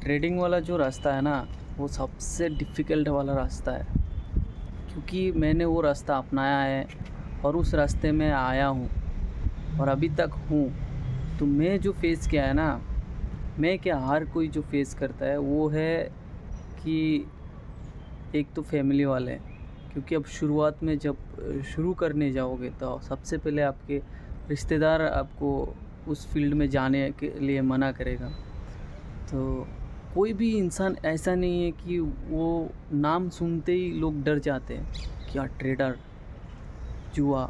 Trading वाला जो रास्ता है ना, वो सबसे डिफ़िकल्ट वाला रास्ता है, क्योंकि मैंने वो रास्ता अपनाया है और उस रास्ते में आया हूँ और अभी तक हूँ। तो मैं जो फ़ेस किया है ना, मैं क्या हर कोई जो फ़ेस करता है वो है कि एक तो फैमिली वाले, क्योंकि अब शुरुआत में जब शुरू करने जाओगे तो सबसे पहले आपके रिश्तेदार आपको उस फील्ड में जाने के लिए मना करेगा। तो कोई भी इंसान ऐसा नहीं है कि वो नाम सुनते ही लोग डर जाते हैं, क्या ट्रेडर, जुआ।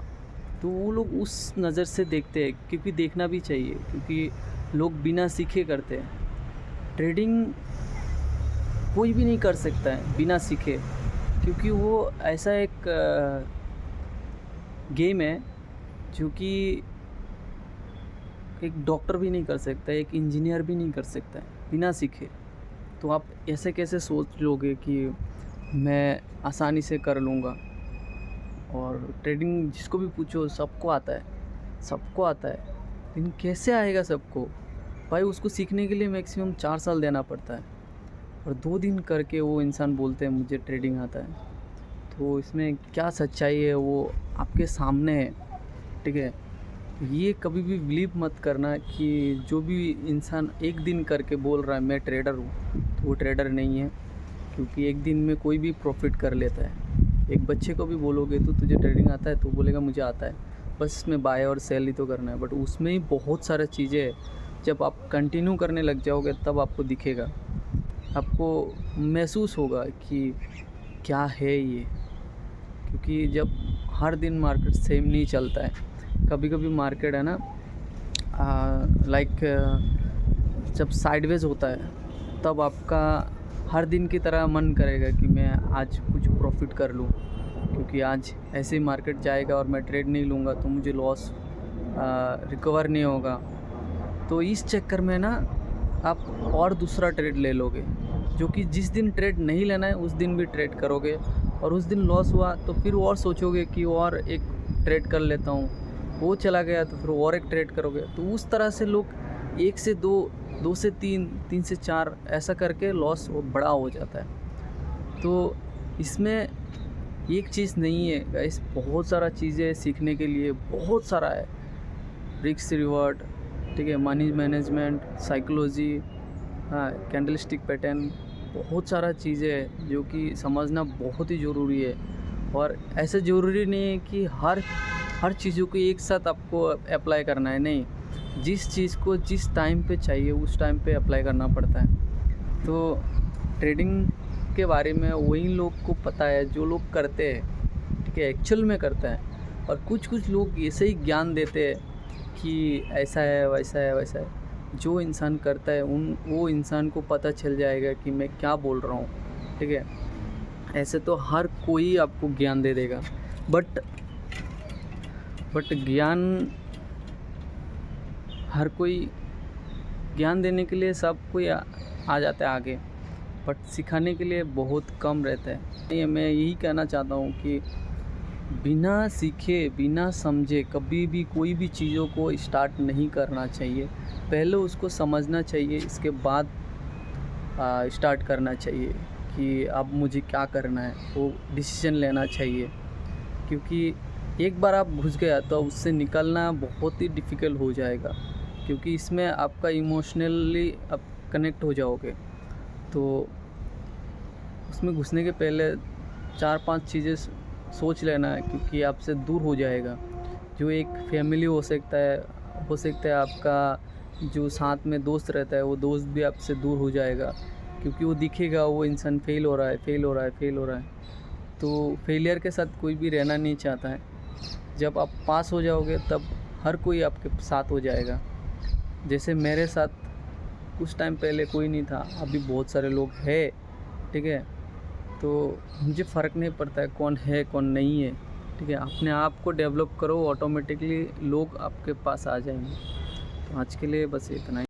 तो वो लोग उस नज़र से देखते हैं, क्योंकि देखना भी चाहिए, क्योंकि लोग बिना सीखे करते हैं। ट्रेडिंग कोई भी नहीं कर सकता है बिना सीखे, क्योंकि वो ऐसा एक गेम है जो कि एक डॉक्टर भी नहीं कर सकता, एक इंजीनियर भी नहीं कर सकता है बिना सीखे। तो आप ऐसे कैसे सोच लोगे कि मैं आसानी से कर लूँगा। और ट्रेडिंग जिसको भी पूछो सबको आता है, सबको आता है, लेकिन कैसे आएगा सबको? भाई उसको सीखने के लिए मैक्सिमम 4 साल देना पड़ता है और 2 दिन करके वो इंसान बोलते हैं मुझे ट्रेडिंग आता है। तो इसमें क्या सच्चाई है वो आपके सामने है, ठीक है। ये कभी भी बिलीव मत करना कि जो भी इंसान एक दिन करके बोल रहा है मैं ट्रेडर हूँ, तो वो ट्रेडर नहीं है, क्योंकि एक दिन में कोई भी प्रॉफिट कर लेता है। एक बच्चे को भी बोलोगे तो तुझे ट्रेडिंग आता है, तो बोलेगा मुझे आता है, बस इसमें बाय और सेल ही तो करना है। बट उसमें ही बहुत सारी चीज़ें हैं, जब आप कंटिन्यू करने लग जाओगे तब आपको दिखेगा, आपको महसूस होगा कि क्या है ये। क्योंकि जब हर दिन मार्केट सेम नहीं चलता है, कभी कभी मार्केट है ना लाइक जब साइडवेज होता है तब आपका हर दिन की तरह मन करेगा कि मैं आज कुछ प्रॉफिट कर लूँ, क्योंकि आज ऐसे ही मार्केट जाएगा और मैं ट्रेड नहीं लूँगा तो मुझे लॉस रिकवर नहीं होगा। तो इस चक्कर में ना आप और दूसरा ट्रेड ले लोगे, जो कि जिस दिन ट्रेड नहीं लेना है उस दिन भी ट्रेड करोगे, और उस दिन लॉस हुआ तो फिर और सोचोगे कि और एक ट्रेड कर लेता हूँ, वो चला गया तो फिर और एक ट्रेड करोगे। तो उस तरह से लोग 1 से 2, 2 से 3, 3 से 4 ऐसा करके लॉस वो बड़ा हो जाता है। तो इसमें एक चीज़ नहीं है गाइस, बहुत सारा चीज़ें सीखने के लिए, बहुत सारा है। रिस्क रिवॉर्ड, ठीक है, मनी मैनेजमेंट, साइकोलॉजी, हाँ, कैंडलस्टिक पैटर्न, बहुत सारा चीज़ें है जो कि समझना बहुत ही ज़रूरी है। और ऐसा ज़रूरी नहीं है कि हर चीज़ों को एक साथ आपको अप्लाई करना है, नहीं, जिस चीज़ को जिस टाइम पे चाहिए उस टाइम पे अप्लाई करना पड़ता है। तो ट्रेडिंग के बारे में वही लोग को पता है जो लोग करते हैं, ठीक है, एक्चुअल में करता है। और कुछ लोग ऐसे ही ज्ञान देते हैं कि ऐसा है वैसा है वैसा है। जो इंसान करता है वो इंसान को पता चल जाएगा कि मैं क्या बोल रहा हूँ, ठीक है। ऐसे तो हर कोई आपको ज्ञान दे देगा, बट ज्ञान हर कोई ज्ञान देने के लिए सब कोई आ जाता है आगे, बट सिखाने के लिए बहुत कम रहता है। ये मैं यही कहना चाहता हूँ कि बिना सीखे बिना समझे कभी भी कोई भी चीज़ों को स्टार्ट नहीं करना चाहिए। पहले उसको समझना चाहिए, इसके बाद स्टार्ट करना चाहिए कि अब मुझे क्या करना है, वो डिसीजन लेना चाहिए। क्योंकि एक बार आप घुस गया तो उससे निकलना बहुत ही डिफ़िकल्ट हो जाएगा, क्योंकि इसमें आपका इमोशनली आप कनेक्ट हो जाओगे। तो उसमें घुसने के पहले 4-5 चीज़ें सोच लेना है, क्योंकि आपसे दूर हो जाएगा। जो एक फैमिली हो सकता है आपका जो साथ में दोस्त रहता है, वो दोस्त भी आपसे दूर हो जाएगा, क्योंकि वो दिखेगा वो इंसान फेल हो रहा है। तो फेलियर के साथ कोई भी रहना नहीं चाहता है। जब आप पास हो जाओगे तब हर कोई आपके साथ हो जाएगा। जैसे मेरे साथ कुछ टाइम पहले कोई नहीं था, अभी बहुत सारे लोग हैं, ठीक है। तो मुझे फ़र्क नहीं पड़ता है कौन है कौन नहीं है, ठीक है। अपने आप को डेवलप करो, ऑटोमेटिकली लोग आपके पास आ जाएंगे। तो आज के लिए बस इतना ही।